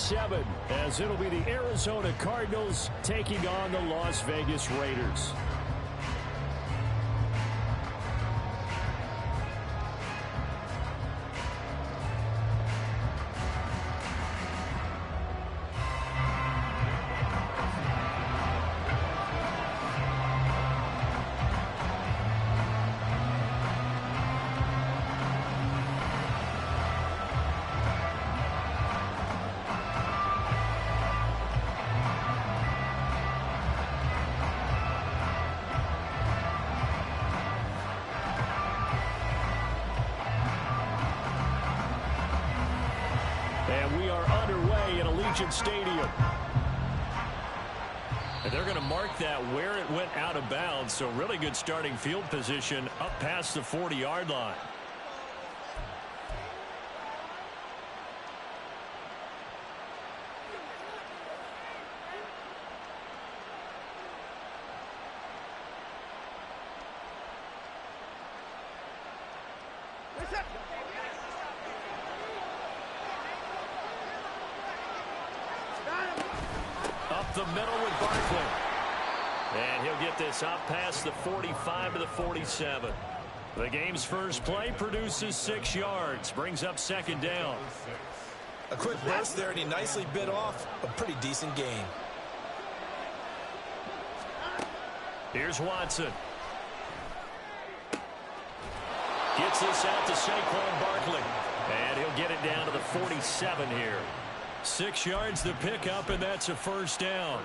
47, as it'll be the Arizona Cardinals taking on the Las Vegas Raiders. And we are underway in Allegiant Stadium. And they're going to mark that where it went out of bounds. So really good starting field position up past the 40-yard line. Up the middle with Barkley. And he'll get this up past the 45 to the 47. The game's first play produces 6 yards. Brings up second down. A quick burst there, and he nicely bit off a pretty decent gain. Here's Watson. Gets this out to Saquon Barkley. And he'll get it down to the 47 here. 6 yards to pick up, and that's a first down.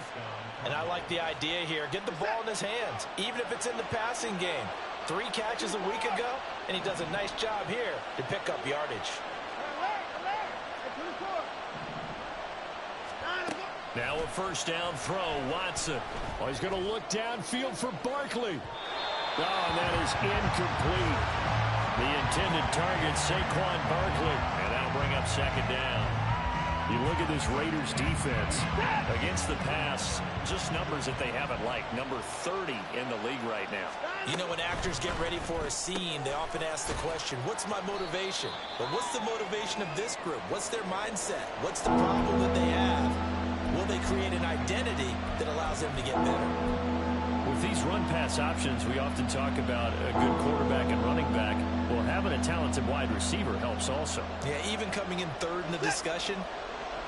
And I like the idea here. Get the ball in his hands, even if it's in the passing game. 3 catches a week ago, and he does a nice job here to pick up yardage. Now a first down throw, Watson. Oh, he's going to look downfield for Barkley. Oh, and that is incomplete. The intended target, Saquon Barkley. And that'll bring up second down. You look at this Raiders defense against the pass, just numbers that they haven't liked. Number 30 in the league right now. You know, when actors get ready for a scene, they often ask the question, what's my motivation? But what's the motivation of this group? What's their mindset? What's the problem that they have? Will they create an identity that allows them to get better? With these run-pass options, we often talk about a good quarterback and running back. Well, having a talented wide receiver helps also. Yeah, even coming in third in the discussion,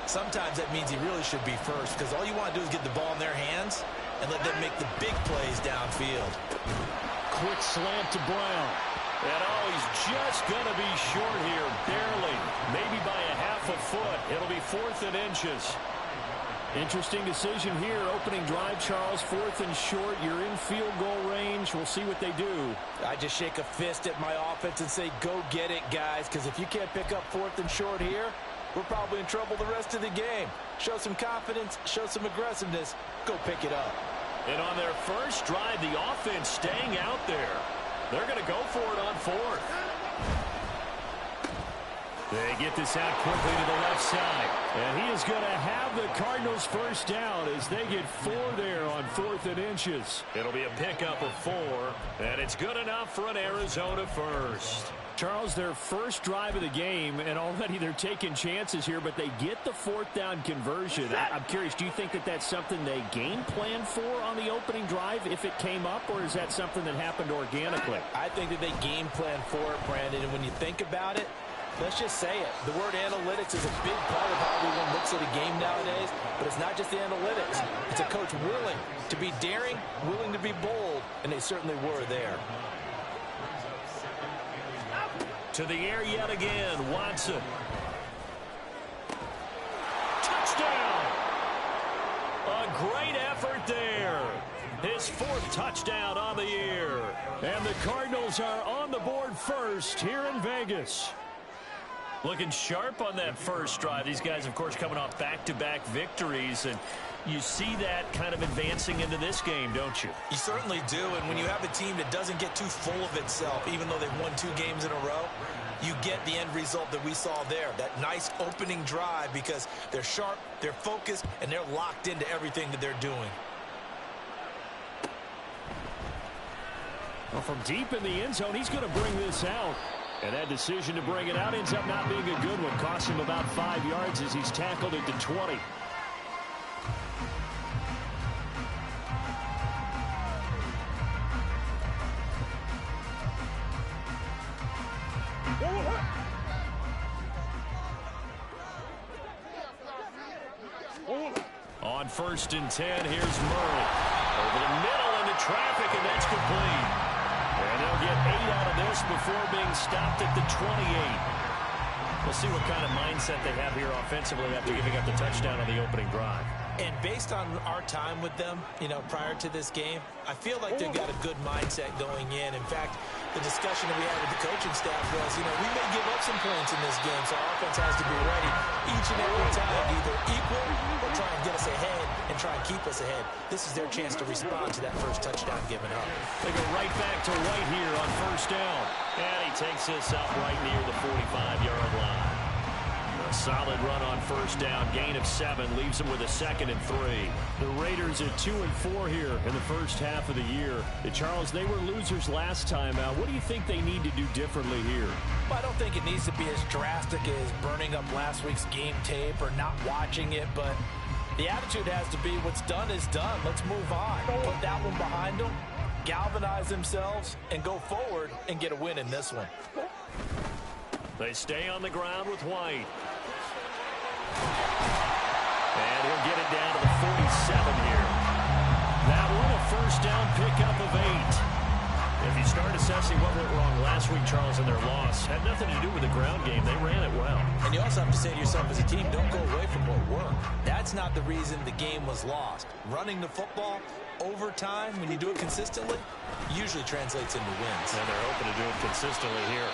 sometimes that means he really should be first, because all you want to do is get the ball in their hands and let them make the big plays downfield. Quick slant to Brown. And oh, he's just going to be short here, barely. Maybe by a half a foot. It'll be 4th and inches. Interesting decision here. Opening drive, Charles. 4th and short. You're in field goal range. We'll see what they do. I just shake a fist at my offense and say, go get it, guys, because if you can't pick up 4th and short here, we're probably in trouble the rest of the game. Show some confidence, show some aggressiveness, go pick it up. And on their first drive, the offense staying out there. They're going to go for it on 4th. They get this out quickly to the left side. And he is going to have the Cardinals first down as they get 4 there on 4th and inches. It'll be a pickup of 4, and it's good enough for an Arizona first. Charles, their first drive of the game, and already they're taking chances here, but they get the 4th down conversion. I'm curious, do you think that that's something they game planned for on the opening drive if it came up, or is that something that happened organically? I think that they game planned for it, Brandon, and when you think about it, let's just say it. The word analytics is a big part of how everyone looks at a game nowadays, but it's not just the analytics. It's a coach willing to be daring, willing to be bold, and they certainly were there. To the air yet again, Watson. Touchdown! A great effort there. His 4th touchdown on the year. And the Cardinals are on the board first here in Vegas. Looking sharp on that first drive. These guys, of course, coming off back-to-back victories, and you see that kind of advancing into this game, don't you? You certainly do, and when you have a team that doesn't get too full of itself, even though they've won 2 games in a row, you get the end result that we saw there, that nice opening drive, because they're sharp, they're focused, and they're locked into everything that they're doing. Well, from deep in the end zone, he's going to bring this out. And that decision to bring it out ends up not being a good one. Costs him about 5 yards as he's tackled at the 20. On 1st and 10, here's Murray. Over the middle into traffic, and that's complete. And they'll get 8 out of this before being stopped at the 28. We'll see what kind of mindset they have here offensively after giving up the touchdown on the opening drive. And based on our time with them, prior to this game, I feel like they've got a good mindset going in. In fact, the discussion that we had with the coaching staff was, we may give up some points in this game, so our offense has to be ready each and every time to either equal or try and get us ahead and try and keep us ahead. This is their chance to respond to that first touchdown given up. They go right back to White here on 1st down. And he takes this up right near the 45-yard line. A solid run on 1st down. Gain of 7 leaves them with a 2nd and 3. The Raiders at 2-4 here in the first half of the year. Charles, they were losers last time out. What do you think they need to do differently here? Well, I don't think it needs to be as drastic as burning up last week's game tape or not watching it, but the attitude has to be what's done is done. Let's move on. Put that one behind them, galvanize themselves, and go forward and get a win in this one. They stay on the ground with White. And he'll get it down to the 47 here. That one a 1st down pickup of 8. If you start assessing what went wrong last week, Charles, in their loss, had nothing to do with the ground game. They ran it well. And you also have to say to yourself as a team, don't go away from what worked. That's not the reason the game was lost. Running the football over time, when you do it consistently, usually translates into wins. And they're hoping to do it consistently here.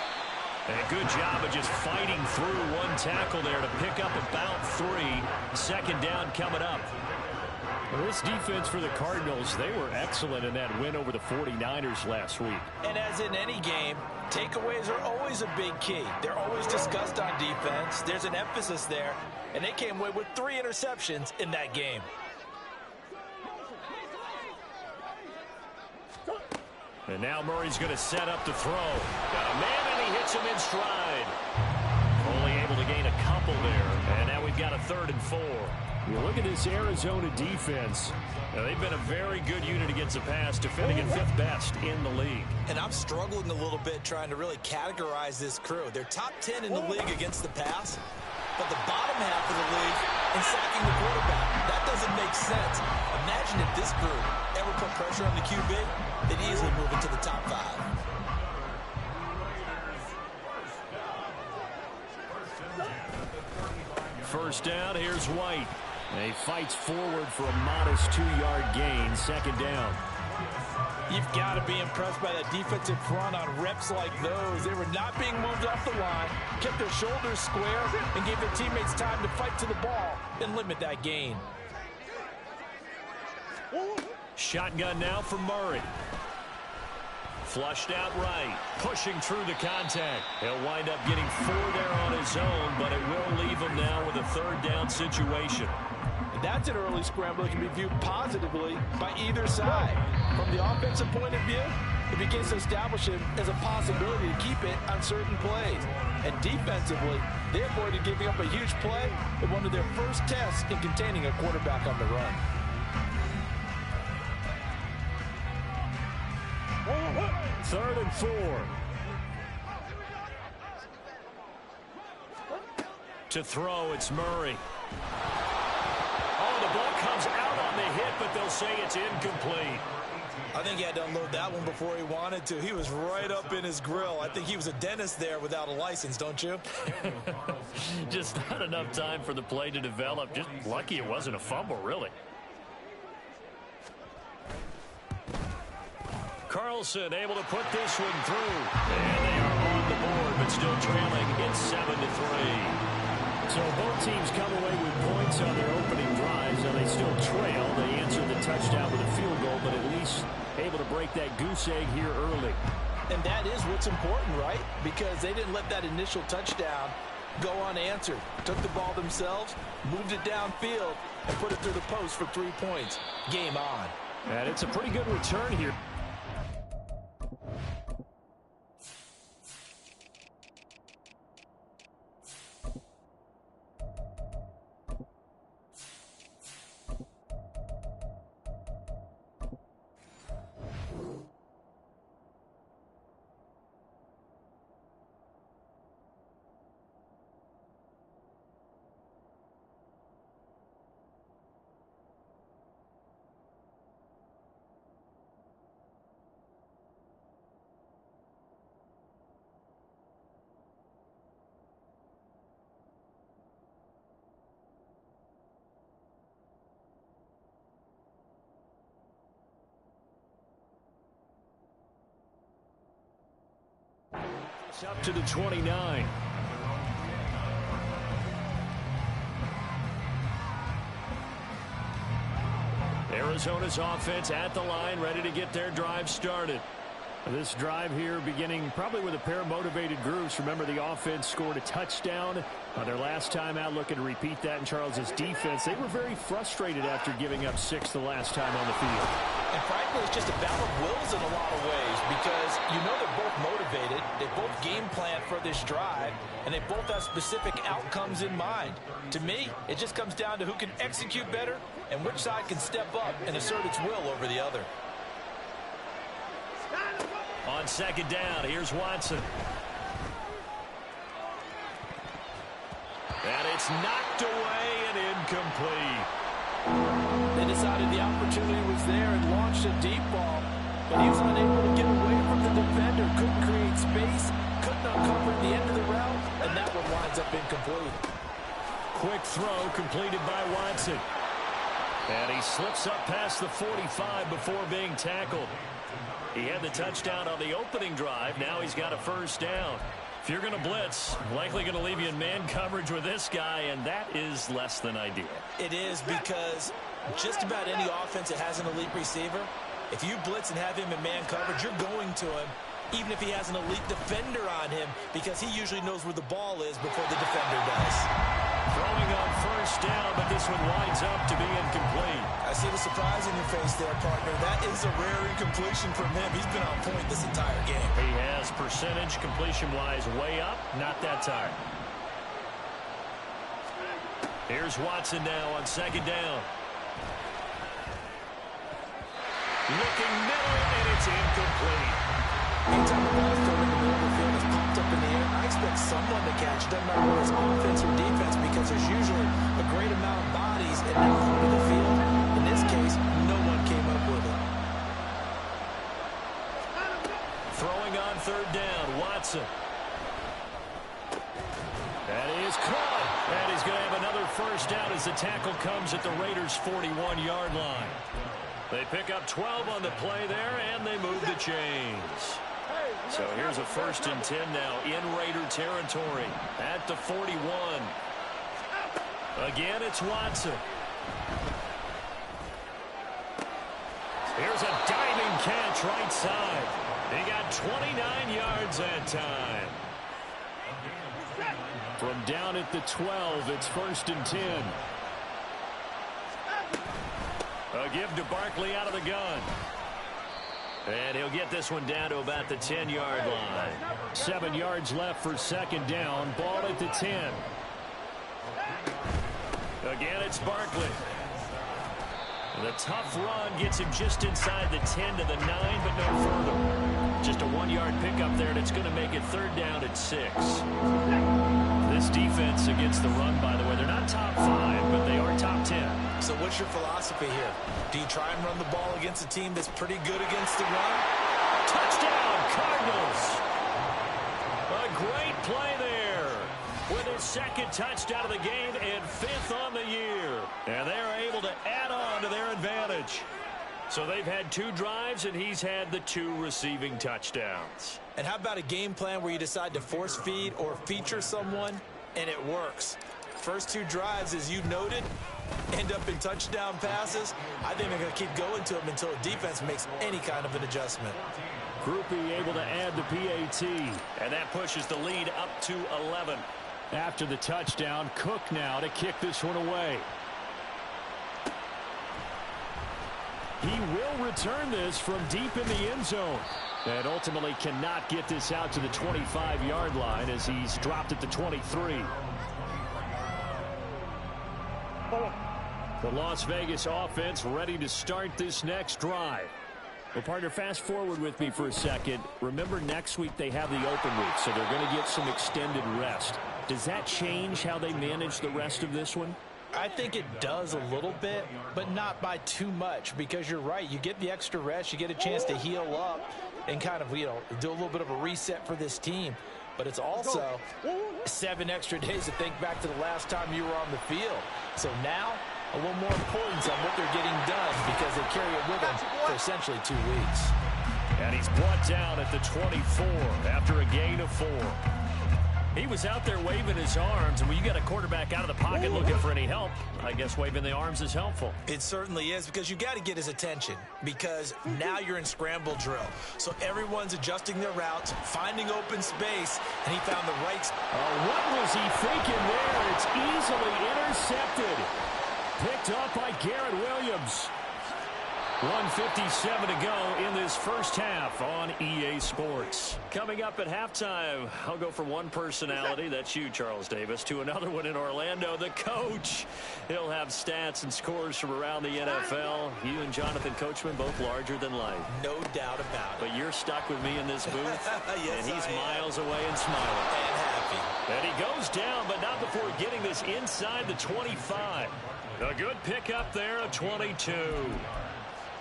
And a good job of just fighting through one tackle there to pick up about 3. 2nd down coming up. Well, this defense for the Cardinals, they were excellent in that win over the 49ers last week. And as in any game, takeaways are always a big key. They're always discussed on defense. There's an emphasis there. And they came away with 3 interceptions in that game. And now Murray's going to set up to throw. Got a man, and he hits him in stride. Only able to gain a couple there. And now we've got a 3rd and 4. You look at this Arizona defense. Now, they've been a very good unit against the pass, defending at 5th best in the league. And I'm struggling a little bit trying to really categorize this crew. They're top 10 in the league against the pass, but the bottom half of the league in sacking the quarterback. That doesn't make sense. Imagine if this group ever put pressure on the QB, they'd easily move into the top 5. First down, here's White. And he fights forward for a modest 2-yard gain. 2nd down. You've got to be impressed by that defensive front on reps like those. They were not being moved off the line, kept their shoulders square, and gave their teammates time to fight to the ball and limit that gain. Shotgun now for Murray. Flushed out right, pushing through the contact. He'll wind up getting 4 there on his own, but it will leave him now with a 3rd down situation. That's an early scramble that can be viewed positively by either side. From the offensive point of view, it begins to establish him as a possibility to keep it on certain plays. And defensively, they avoided giving up a huge play in one of their first tests in containing a quarterback on the run. Third and 4. To throw, it's Murray. Oh, the ball comes out on the hit, but they'll say it's incomplete. I think he had to unload that one before he wanted to. He was right up in his grill. I think he was a dentist there without a license, don't you? Just not enough time for the play to develop. Just lucky it wasn't a fumble, really. Carlson able to put this one through. And they are on the board, but still trailing. It's 7-3. So both teams come away with points on their opening drives. Now they still trail. They answered the touchdown with a field goal, but at least able to break that goose egg here early. And that is what's important, right? Because they didn't let that initial touchdown go unanswered. Took the ball themselves, moved it downfield, and put it through the post for 3 points. Game on. And it's a pretty good return here. It's up to the 29. Arizona's offense at the line, ready to get their drive started. This drive here beginning probably with a pair of motivated groups. Remember, the offense scored a touchdown their last time out, looking to repeat that in Charles's defense. They were very frustrated after giving up 6 the last time on the field. And frankly, it's just a battle of wills in a lot of ways because you know they're both motivated. They both game plan for this drive, and they both have specific outcomes in mind. To me, it just comes down to who can execute better and which side can step up and assert its will over the other. On second down, here's Watson. And it's knocked away and incomplete. They decided the opportunity was there and launched a deep ball, but he was unable to get away from the defender, couldn't create space, couldn't uncover the end of the route, and that one winds up incomplete. Quick throw completed by Watson. And he slips up past the 45 before being tackled. He had the touchdown on the opening drive. Now he's got a first down. If you're going to blitz, likely going to leave you in man coverage with this guy, and that is less than ideal. It is because just about any offense that has an elite receiver, if you blitz and have him in man coverage, you're going to him, even if he has an elite defender on him, because he usually knows where the ball is before the defender does. Throwing on first down, but this one winds up to be incomplete. I see the surprise in your face there, partner. That is a rare incompletion from him. He's been on point this entire game. He has percentage completion-wise way up, not that time. Here's Watson now on second down. Looking middle, and it's incomplete. Anytime the ball thrown in the middle of the field is popped up in the air, I expect someone to catch it. Doesn't matter whether it's offense or defense, because there's usually a great amount of bodies in that part of the field. In this case, no one came up with it. Throwing on third down, Watson. That is caught. And he's going to have another first down as the tackle comes at the Raiders' 41-yard line. They pick up 12 on the play there, and they move the chains. So here's a 1st and 10 now in Raider territory at the 41. Again, it's Watson. Here's a diving catch right side. He got 29 yards that time. From down at the 12, it's 1st and 10. A give to Barkley out of the gun. And he'll get this one down to about the 10-yard line. 7 yards left for second down. Ball at the 10. Again, it's Barkley. The tough run gets him just inside the 10 to the 9, but no further. Just a 1-yard pickup there, and it's going to make it 3rd down at 6. This defense against the run, by the way, they're not top 5, but they are top 10. So what's your philosophy here? Do you try and run the ball against a team that's pretty good against the run? Touchdown, Cardinals! A great play there with his 2nd touchdown of the game and 5th on the year. And they're able to add on to their advantage. So they've had 2 drives, and he's had the 2 receiving touchdowns. And how about a game plan where you decide to force feed or feature someone, and it works? First 2 drives, as you noted, end up in touchdown passes. I think they're going to keep going to them until the defense makes any kind of an adjustment. Groupie able to add the PAT. And that pushes the lead up to 11. After the touchdown, Cook now to kick this one away. He will return this from deep in the end zone. And ultimately cannot get this out to the 25-yard line as he's dropped at the 23. The Las Vegas offense ready to start this next drive. Well, partner, fast forward with me for a second. Remember, next week they have the open week, so they're going to get some extended rest. Does that change how they manage the rest of this one? I think it does a little bit, but not by too much, because you're right. You get the extra rest. You get a chance to heal up and kind of, do a little bit of a reset for this team. But it's also 7 extra days to think back to the last time you were on the field. So now, a little more importance on what they're getting done because they carry it with them for essentially 2 weeks. And he's brought down at the 24 after a gain of 4. He was out there waving his arms, and when you got a quarterback out of the pocket looking for any help, I guess waving the arms is helpful. It certainly is, because you got to get his attention, because now you're in scramble drill. So everyone's adjusting their routes, finding open space, and he found the right. What was he thinking there? It's easily intercepted. Picked up by Garrett Williams. 1:57 to go in this first half on EA Sports. Coming up at halftime, I'll go from one personality, that's you, Charles Davis, to another one in Orlando, the coach. He'll have stats and scores from around the NFL. You and Jonathan Coachman, both larger than life. No doubt about it. But you're stuck with me in this booth, yes, and he's miles away and smiling. And happy. And he goes down, but not before getting this inside the 25. A good pickup there of 22.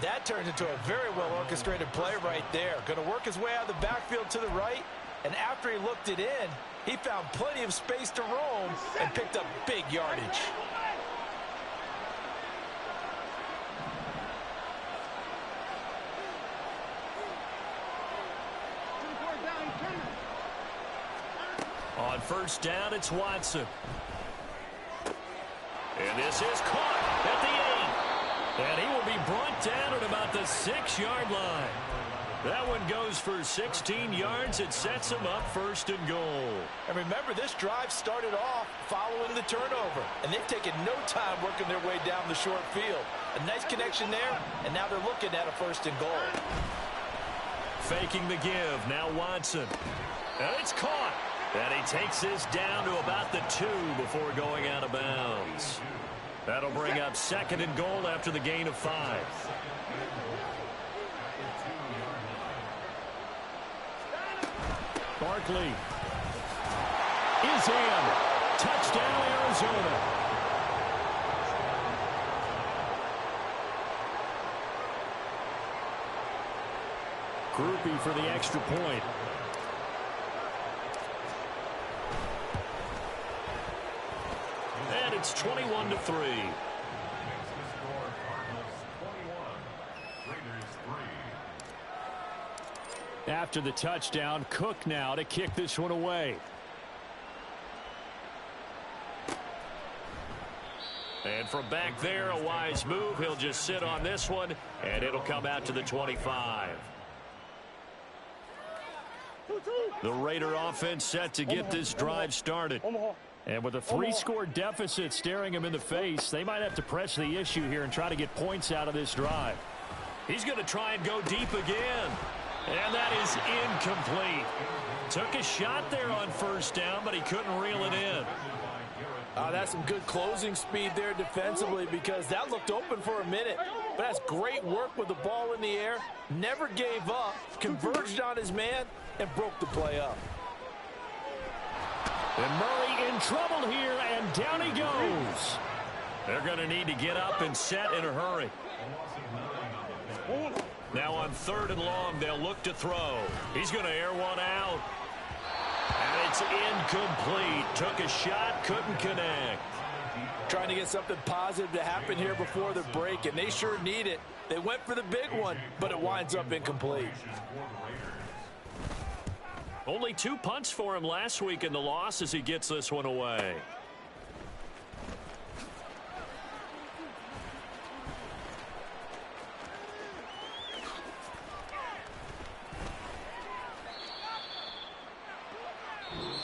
That turns into a very well-orchestrated play right there. Going to work his way out of the backfield to the right, and after he looked it in, he found plenty of space to roam and picked up big yardage. On first down, it's Watson. And this is caught at the 8. And he will be brought down at about the 6-yard line. That one goes for 16 yards. It sets him up first and goal. And remember, this drive started off following the turnover. And they've taken no time working their way down the short field. A nice connection there, and now they're looking at a first and goal. Faking the give. Now Watson. And it's caught. And he takes this down to about the 2 before going out of bounds. That'll bring up second and goal after the gain of 5. Barkley is in. Touchdown, Arizona. Groupie for the extra point. And it's 21-3. After the touchdown, Cook now to kick this one away. And from back there, a wise move. He'll just sit on this one, and it'll come out to the 25. The Raider offense set to get this drive started. And with a 3-score deficit staring him in the face, they might have to press the issue here and try to get points out of this drive. He's going to try and go deep again. And that is incomplete. Took a shot there on first down, but he couldn't reel it in. That's some good closing speed there defensively, because that looked open for a minute. But that's great work with the ball in the air. Never gave up, converged on his man, and broke the play up. And Murray in trouble here, and down he goes. They're going to need to get up and set in a hurry. Now on 3rd and long, they'll look to throw. He's going to air one out. And it's incomplete. Took a shot, couldn't connect. Trying to get something positive to happen here before the break, and they sure need it. They went for the big one, but it winds up incomplete. Only 2 punts for him last week in the loss as he gets this one away.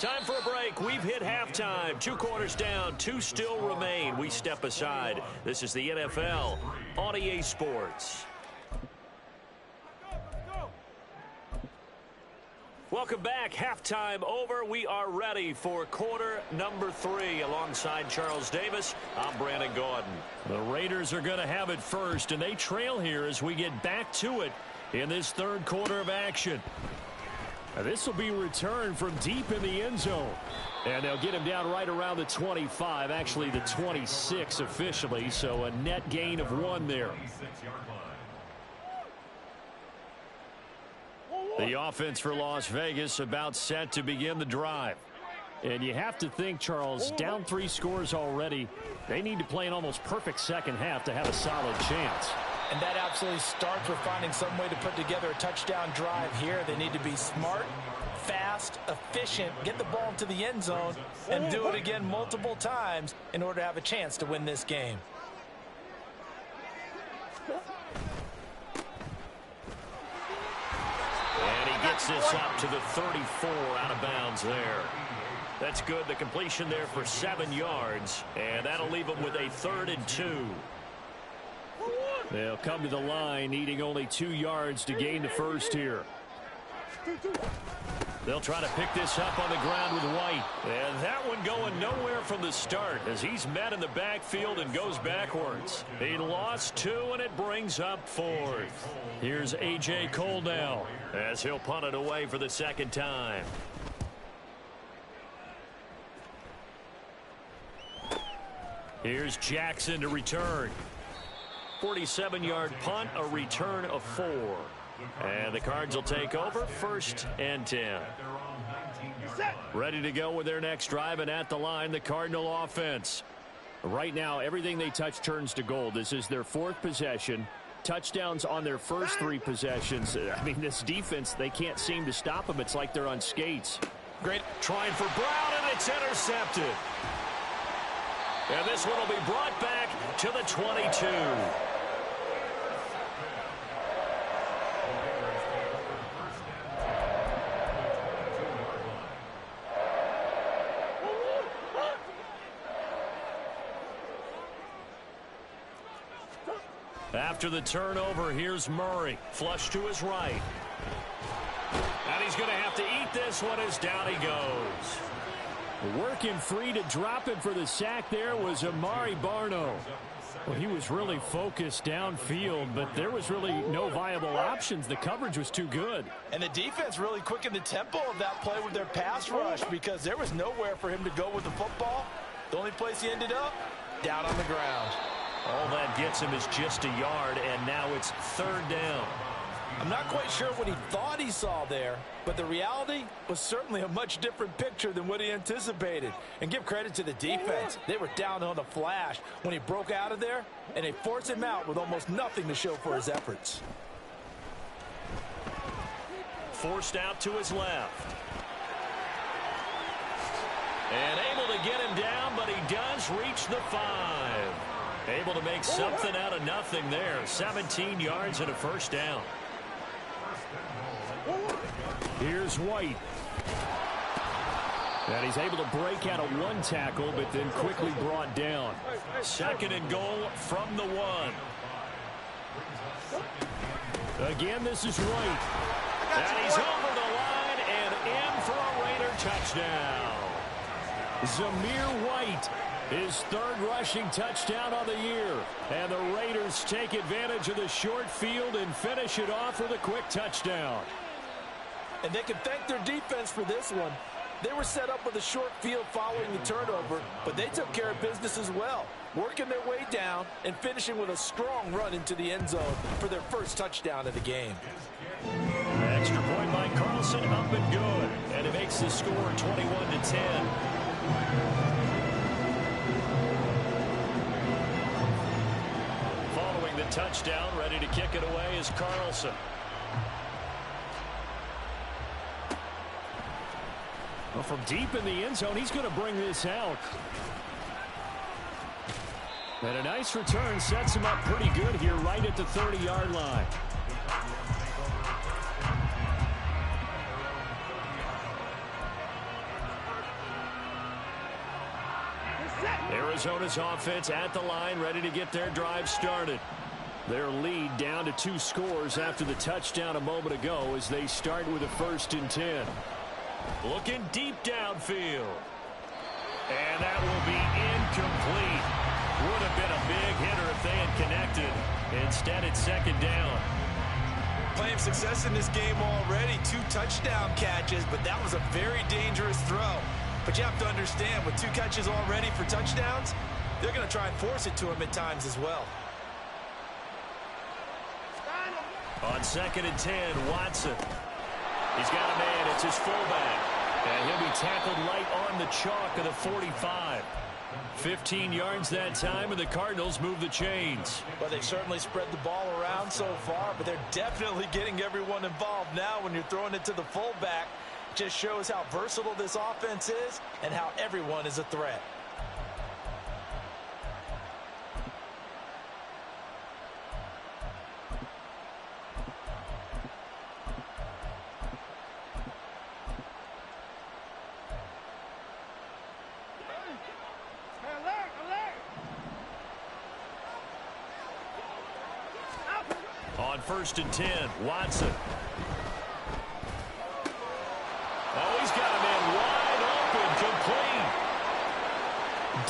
Time for a break. We've hit halftime. 2 quarters down. 2 still remain. We step aside. This is the NFL on EA Sports. Welcome back. Halftime over. We are ready for quarter number 3. Alongside Charles Davis, I'm Brandon Gaudin. The Raiders are going to have it first, and they trail here as we get back to it in this 3rd quarter of action. This will be returned from deep in the end zone. And they'll get him down right around the 25, actually the 26 officially, so a net gain of 1 there. The offense for Las Vegas about set to begin the drive. And you have to think, Charles, down 3 scores already. They need to play an almost perfect second half to have a solid chance. And that absolutely starts with finding some way to put together a touchdown drive here. They need to be smart, fast, efficient, get the ball into the end zone, and do it again multiple times in order to have a chance to win this game. And he gets this up to the 34 out of bounds there. That's good. The completion there for 7 yards, and that'll leave them with a 3rd and 2. They'll come to the line needing only 2 yards to gain the first here. They'll try to pick this up on the ground with White. And that one going nowhere from the start as he's met in the backfield and goes backwards. He lost 2, and it brings up 4th. Here's A.J. Cole now as he'll punt it away for the 2nd time. Here's Jackson to return. 47-yard punt, a return of 4. And the Cards will take over 1st and 10. Ready to go with their next drive, and at the line, the Cardinal offense. Right now, everything they touch turns to gold. This is their 4th possession. Touchdowns on their first 3 possessions. I mean, this defense, they can't seem to stop them. It's like they're on skates. Great trying for Brown, and it's intercepted. And this one will be brought back to the 22. After the turnover, here's Murray. Flush to his right. And he's going to have to eat this one as down he goes. Working free to drop it for the sack there was Amari Barno. Well, he was really focused downfield, but there was really no viable options. The coverage was too good. And the defense really quickened the tempo of that play with their pass rush because there was nowhere for him to go with the football. The only place he ended up, down on the ground. All that gets him is just a yard, and now it's 3rd down. I'm not quite sure what he thought he saw there, but the reality was certainly a much different picture than what he anticipated. And give credit to the defense. They were down on the flash when he broke out of there, and they forced him out with almost nothing to show for his efforts. Forced out to his left. And able to get him down, but he does reach the 5. Able to make something out of nothing there. 17 yards and a 1st down. Here's White. And he's able to break out of 1 tackle, but then quickly brought down. 2nd and goal from the 1. Again, this is White. And he's over the line and in for a Raider touchdown. Zamir White, his 3rd rushing touchdown on the year. And the Raiders take advantage of the short field and finish it off with a quick touchdown. And they can thank their defense for this one. They were set up with a short field following the turnover, but they took care of business as well, working their way down and finishing with a strong run into the end zone for their first touchdown of the game. Extra point by Carlson, up and good. And it makes the score 21-10. Following the touchdown, ready to kick it away is Carlson. Well, from deep in the end zone, he's going to bring this out. And a nice return sets him up pretty good here right at the 30-yard line. Arizona's offense at the line, ready to get their drive started. Their lead down to 2 scores after the touchdown a moment ago as they start with a 1st and 10. Looking deep downfield. And that will be incomplete. Would have been a big hitter if they had connected. Instead, it's 2nd down. Playing success in this game already. 2 touchdown catches, but that was a very dangerous throw. But you have to understand, with 2 catches already for touchdowns, they're going to try and force it to him at times as well. On 2nd and 10, Watson. He's got a man. It's his fullback. And he'll be tackled right on the chalk of the 45. 15 yards that time, and the Cardinals move the chains. Well, they certainly spread the ball around so far, but they're definitely getting everyone involved now when you're throwing it to the fullback. Just shows how versatile this offense is and how everyone is a threat. On 1st and 10, Watson. Oh, he's got a man wide open, complete.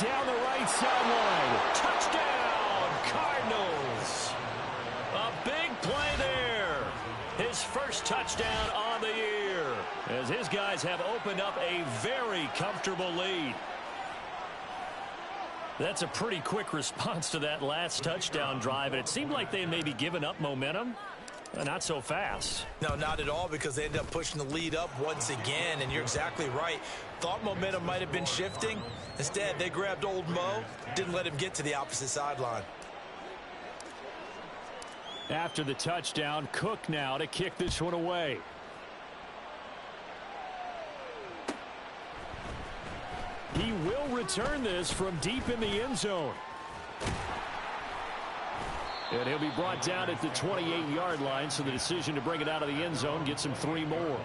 Down the right sideline. Touchdown, Cardinals. A big play there. His first touchdown on the year, as his guys have opened up a very comfortable lead. That's a pretty quick response to that last touchdown drive, and it seemed like they had maybe given up momentum. Not so fast. No, not at all, because they ended up pushing the lead up once again, and you're exactly right. Thought momentum might have been shifting. Instead, they grabbed old Mo, didn't let him get to the opposite sideline. After the touchdown, Cook now to kick this one away. He will return this from deep in the end zone. And he'll be brought down at the 28-yard line, so the decision to bring it out of the end zone gets him 3 more.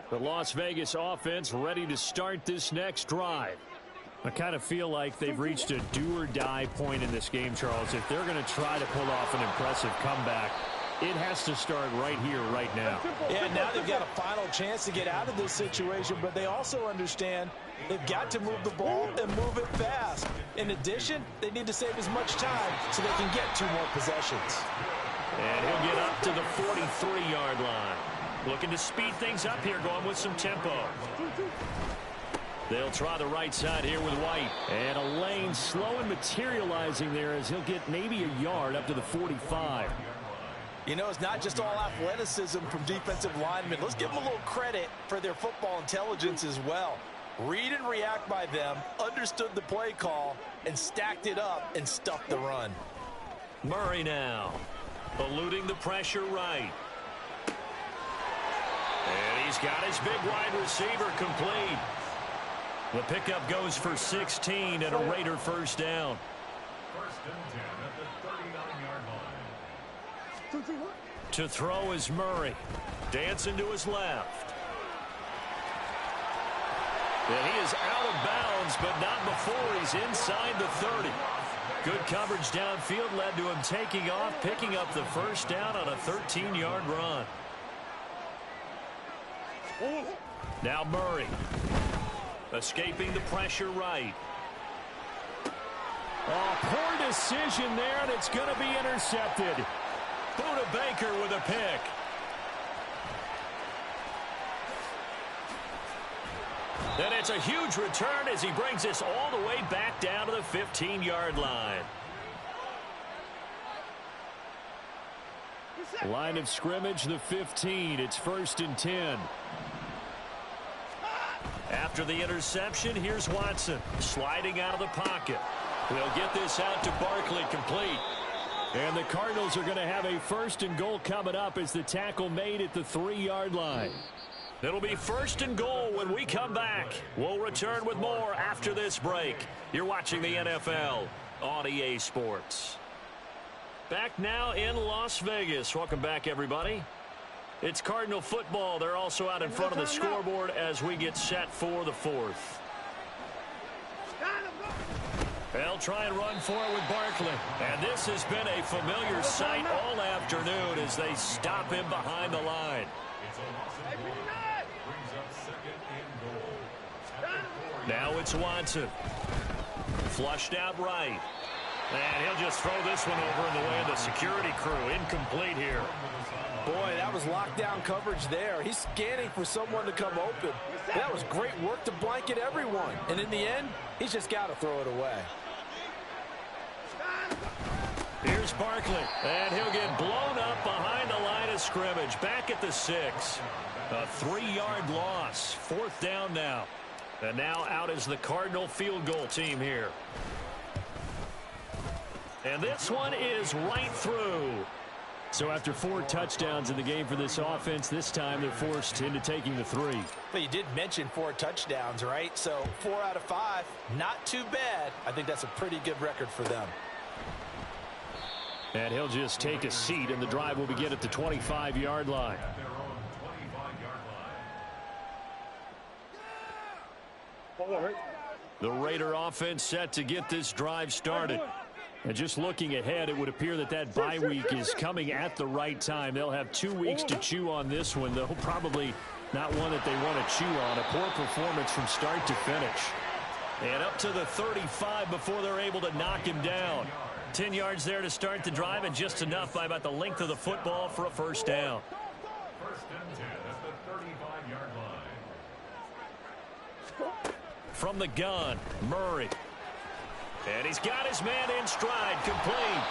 The Las Vegas offense ready to start this next drive. I kind of feel like they've reached a do-or-die point in this game, Charles. If they're going to try to pull off an impressive comeback, it has to start right here, right now. Yeah, now they've got a final chance to get out of this situation, but they also understand they've got to move the ball and move it fast. In addition, they need to save as much time so they can get 2 more possessions. And he'll get up to the 43-yard line. Looking to speed things up here, going with some tempo. They'll try the right side here with White. And a lane slow and materializing there as he'll get maybe a yard up to the 45. You know, it's not just all athleticism from defensive linemen. Let's give them a little credit for their football intelligence as well. Read and react by them, understood the play call, and stacked it up and stuffed the run. Murray now, eluding the pressure right. And he's got his big wide receiver complete. The pickup goes for 16 and a Raider first down. 1st and 10 at the 39-yard line. To throw is Murray. Dancing to his left. And he is out of bounds, but not before he's inside the 30. Good coverage downfield led to him taking off, picking up the first down on a 13-yard run. Now Murray. Escaping the pressure right. Oh, poor decision there, and it's going to be intercepted. Buda Baker with a pick. And it's a huge return as he brings this all the way back down to the 15-yard line. Line of scrimmage, the 15. It's 1st and 10. After the interception, here's Watson sliding out of the pocket. They'll get this out to Barkley, complete. And the Cardinals are going to have a 1st and goal coming up as the tackle made at the 3-yard line. It'll be 1st and goal when we come back. We'll return with more after this break. You're watching the NFL on EA Sports. Back now in Las Vegas. Welcome back, everybody. It's Cardinal football. They're also out in front of the scoreboard as we get set for the 4th. They'll try and run for it with Barkley. And this has been a familiar sight all afternoon as they stop him behind the line. Now it's Watson. Flushed out right. And he'll just throw this one over in the way of the security crew. Incomplete here. Boy, that was lockdown coverage there. He's scanning for someone to come open. That was great work to blanket everyone. And in the end, he's just got to throw it away. Here's Barkley. And he'll get blown up behind the line of scrimmage. Back at the 6. A 3-yard loss. 4th down now. And now out is the Cardinal field goal team here. And this one is right through. So after 4 touchdowns in the game for this offense, this time they're forced into taking the 3. But you did mention 4 touchdowns, right? So 4 out of 5, not too bad. I think that's a pretty good record for them. And he'll just take a seat, and the drive will begin at the 25-yard line. At their own 25-yard line. The Raider offense set to get this drive started. And just looking ahead, it would appear that that bye week is coming at the right time. They'll have 2 weeks to chew on this one, though probably not one that they want to chew on. A poor performance from start to finish. And up to the 35 before they're able to knock him down. 10 yards there to start the drive, and just enough by about the length of the football for a first down. 1st and 10 at the 35-yard line. From the gun, Murray. And he's got his man in stride, complete.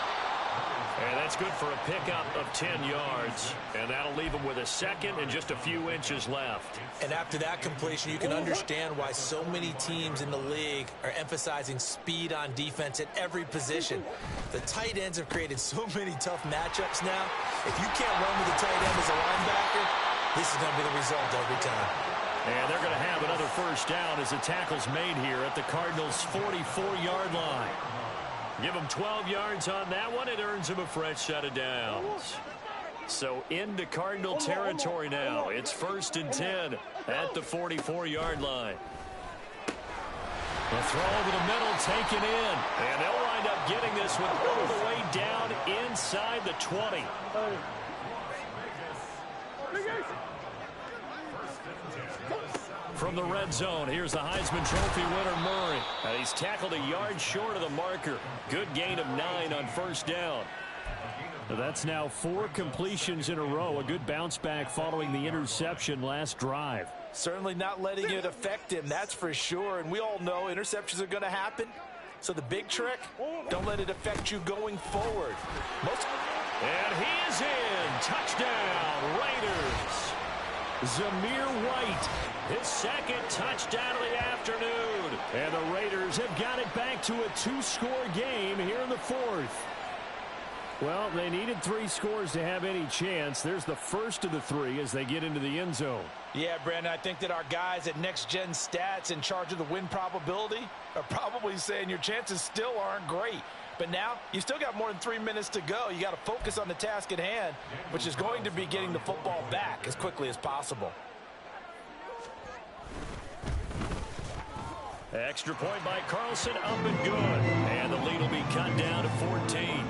And that's good for a pickup of 10 yards. And that'll leave him with a second and just a few inches left. And after that completion, you can understand why so many teams in the league are emphasizing speed on defense at every position. The tight ends have created so many tough matchups now. If you can't run with the tight end as a linebacker, this is going to be the result every time. And they're going to have another first down as the tackle's made here at the Cardinals' 44-yard line. Give them 12 yards on that one. It earns them a fresh set of downs. So into Cardinal territory now. It's 1st and 10 at the 44-yard line. The throw over the middle taken in. And they'll wind up getting this one all the way down inside the 20. From the red zone, here's the Heisman Trophy winner, Murray. And he's tackled a yard short of the marker. Good gain of 9 on first down. That's now 4 completions in a row. A good bounce back following the interception last drive. Certainly not letting it affect him, that's for sure. And we all know interceptions are going to happen. So the big trick, don't let it affect you going forward. And he is in. Touchdown, Raiders. Zamir White, his 2nd touchdown of the afternoon. And the Raiders have got it back to a 2-score game here in the 4th. Well, they needed 3 scores to have any chance. There's the first of the 3 as they get into the end zone. Yeah, Brandon, I think that our guys at Next Gen Stats in charge of the win probability are probably saying your chances still aren't great. But now, you still got more than 3 minutes to go. You got to focus on the task at hand, which is going to be getting the football back as quickly as possible. Extra point by Carlson, up and good. And the lead will be cut down to 14.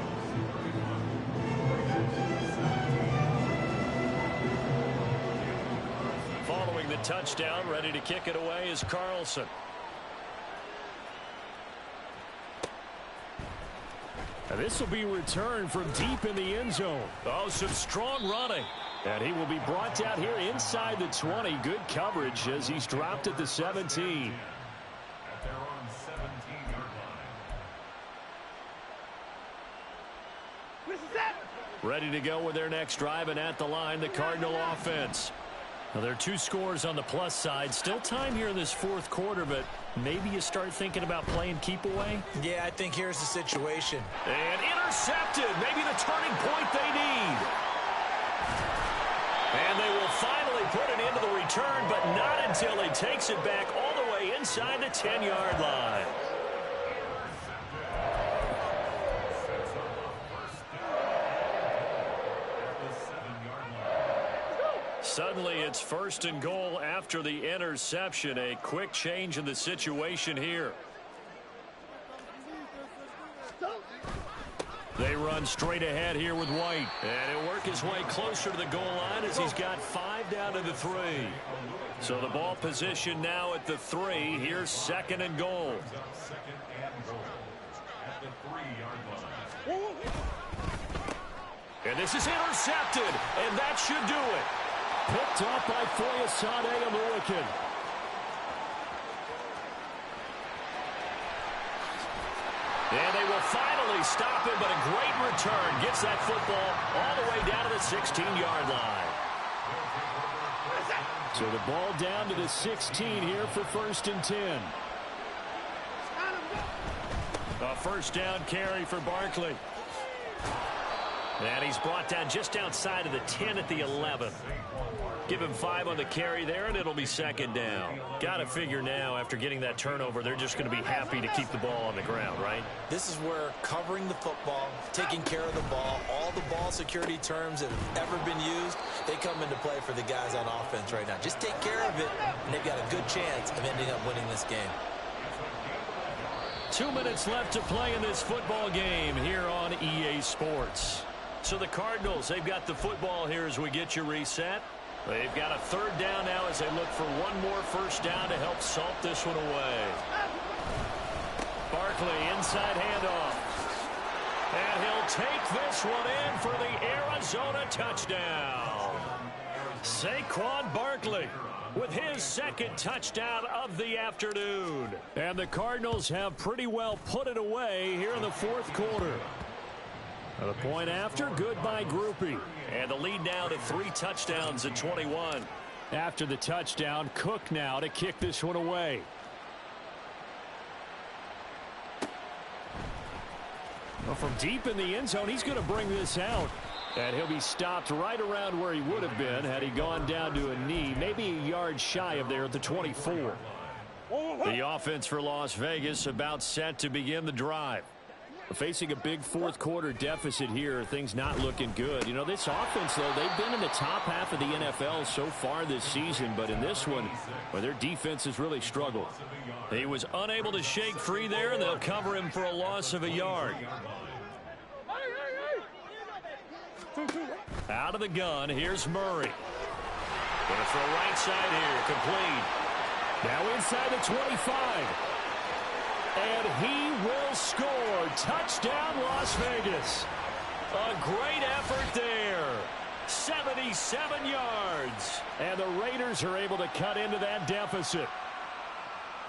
Following the touchdown, ready to kick it away is Carlson. And this will be returned from deep in the end zone. Oh, some strong running. And he will be brought down here inside the 20. Good coverage as he's dropped at the 17. At their own 17-yard line. Ready to go with their next drive, and at the line, the Cardinal offense. Now, there are 2 scores on the plus side. Still time here in this 4th quarter, but maybe you start thinking about playing keep away. Yeah, I think here's the situation. And intercepted. Maybe the turning point they need. And they will finally put it into the return, but not until he takes it back all the way inside the 10-yard line. Suddenly, it's 1st and goal after the interception. A quick change in the situation here. They run straight ahead here with White. And he'll work his way closer to the goal line as he's got 5 down to the 3. So the ball position now at the 3. Here's 2nd and goal. 2nd and goal at the 3-yard And this is intercepted, and that should do it. Picked up by Foyesade Oluwakin. And they will finally stop him, but a great return gets that football all the way down to the 16-yard line. So the ball down to the 16 here for 1st and 10. A first down carry for Barkley. And he's brought down just outside of the 10 at the 11. Give him 5 on the carry there, and it'll be 2nd down. Got to figure now, after getting that turnover, they're just going to be happy to keep the ball on the ground, right? This is where covering the football, taking care of the ball, all the ball security terms that have ever been used, they come into play for the guys on offense right now. Just take care of it, and they've got a good chance of ending up winning this game. 2 minutes left to play in this football game here on EA Sports. So the Cardinals, they've got the football here as we get you reset. They've got a 3rd down now as they look for one more first down to help salt this one away. Barkley inside handoff. And he'll take this one in for the Arizona touchdown. Saquon Barkley with his 2nd touchdown of the afternoon. And the Cardinals have pretty well put it away here in the 4th quarter. The point after, good by Grupe. And the lead now to 3 touchdowns at 21. After the touchdown, Cook now to kick this one away. Well, from deep in the end zone, he's going to bring this out. And he'll be stopped right around where he would have been had he gone down to a knee, maybe a yard shy of there at the 24. The offense for Las Vegas about set to begin the drive. Facing a big 4th quarter deficit here, things not looking good. You know, this offense, though, they've been in the top half of the NFL so far this season, but in this one, well, their defense has really struggled. He was unable to shake free there, and they'll cover him for a loss of a yard. Out of the gun, here's Murray. Going to throw right side here, complete. Now inside the 25. And he will score. Touchdown, Las Vegas. A great effort there. 77 yards. And the Raiders are able to cut into that deficit.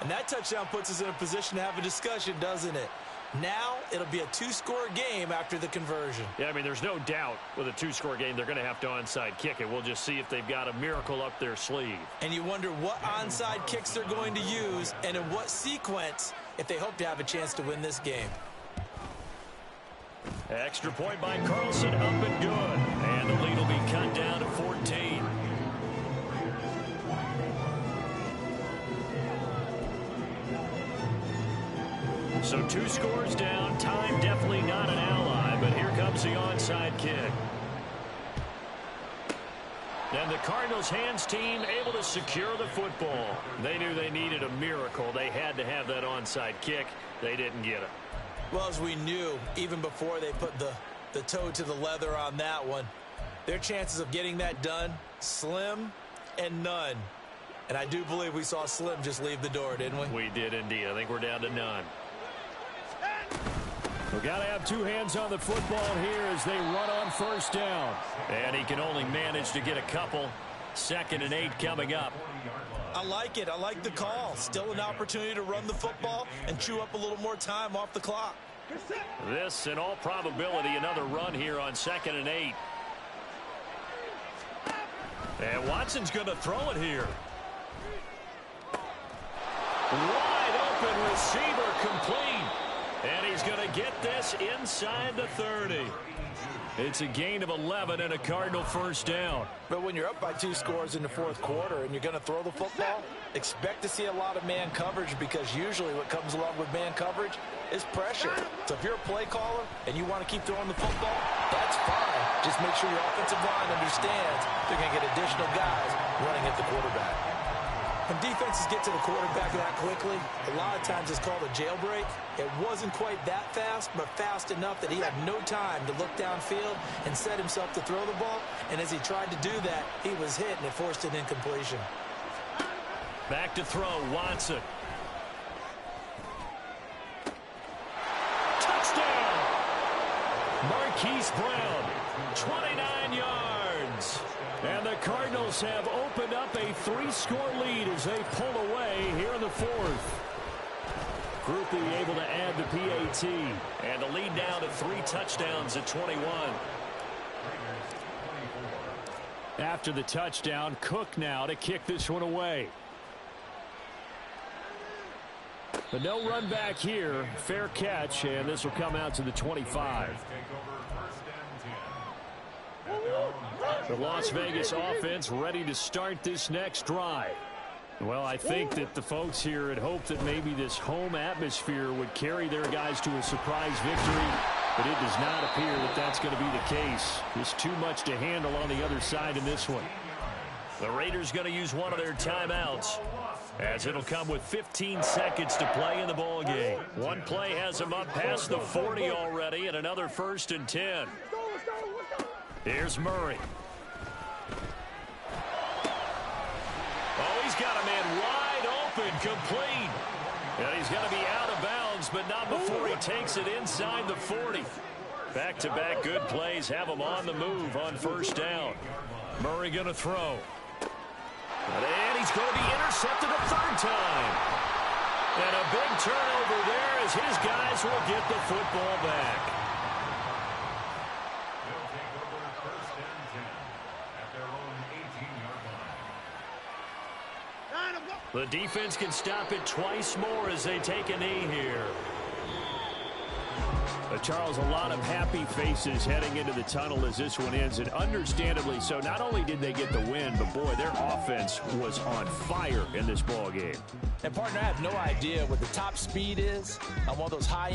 And that touchdown puts us in a position to have a discussion, doesn't it? Now it'll be a 2-score game after the conversion. Yeah, I mean, there's no doubt with a 2-score game they're going to have to onside kick it. We'll just see if they've got a miracle up their sleeve. And you wonder what onside kicks they're going to use and in what sequence if they hope to have a chance to win this game. Extra point by Carlson, up and good. And the lead will be cut down to 14. So 2 scores down. Time definitely not an ally, but here comes the onside kick. And the Cardinals' hands team able to secure the football. They knew they needed a miracle. They had to have that onside kick. They didn't get it. Well, as we knew, even before they put the toe to the leather on that one, their chances of getting that done, slim and none. And I do believe we saw Slim just leave the door, didn't we? We did indeed. I think we're down to none. We've got to have 2 hands on the football here as they run on first down. And he can only manage to get a couple. 2nd and 8 coming up. I like it. I like the call. Still an opportunity to run the football and chew up a little more time off the clock. This, in all probability, another run here on 2nd and 8. And Watson's going to throw it here. Wide open receiver, complete. And he's going to get this inside the 30. It's a gain of 11 and a Cardinal first down. But when you're up by 2 scores in the 4th quarter and you're going to throw the football, expect to see a lot of man coverage, because usually what comes along with man coverage is pressure. So if you're a play caller and you want to keep throwing the football, that's fine. Just make sure your offensive line understands they're going to get additional guys running at the quarterback. When defenses get to the quarterback that quickly, a lot of times it's called a jailbreak. It wasn't quite that fast, but fast enough that he had no time to look downfield and set himself to throw the ball. And as he tried to do that, he was hit, and it forced an incompletion. Back to throw, Watson. Touchdown! Marquise Brown. 29 yards. And the Cardinals have opened up a 3-score lead as they pull away here in the fourth. Groupie able to add the PAT. And the lead down to 3 touchdowns at 21. After the touchdown, Cook now to kick this one away. But no run back here. Fair catch, and this will come out to the 25. The Las Vegas offense ready to start this next drive. Well, I think that the folks here had hoped that maybe this home atmosphere would carry their guys to a surprise victory, but it does not appear that that's going to be the case. There's too much to handle on the other side in this one. The Raiders going to use one of their timeouts, as it'll come with 15 seconds to play in the ball game. One play has them up past the 40 already, and another 1st and 10. Here's Murray. Oh, he's got a man wide open, complete. And he's going to be out of bounds, but not before he takes it inside the 40. Back-to-back good plays have him on the move on 1st down. Murray going to throw. And he's going to be intercepted a 3rd time. And a big turnover there as his guys will get the football back. The defense can stop it twice more as they take a knee here. Charles, a lot of happy faces heading into the tunnel as this one ends, and understandably so. Not only did they get the win, but boy, their offense was on fire in this ball game. And partner, I have no idea what the top speed is on one of those high